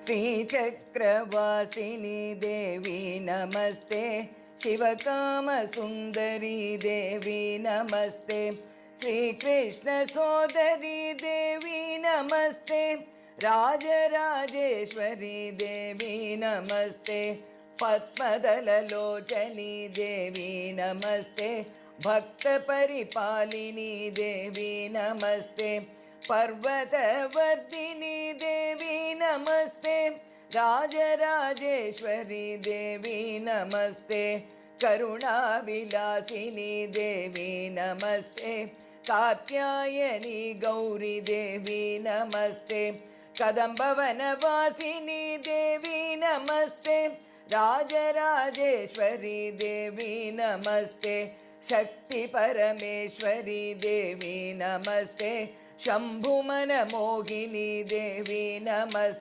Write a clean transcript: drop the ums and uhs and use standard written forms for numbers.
श्रीचक्रवासिनी देवी नमस्ते शिवकामसुन्दरी देवी नमस्ते श्रीकृष्णसोदरी देवी नमस्ते राजराजेश्वरी देवी नमस्ते पद्मदललोचनी देवी नमस्ते भक्तपरिपालिनी देवी नमस्ते पर्वतवर्धिनी देवी नमस्ते राजराजेश्वरी देवी नमस्ते करुणाविलासिनी देवी नमस्ते कात्यायनी गौरी देवी नमस्ते कदम्बवनवासिनी देवी नमस्ते राजराजेश्वरी देवी नमस्ते शक्ति परमेश्वरी देवी नमस्ते शम्भुमनमोहिनी देवी नमस्ते।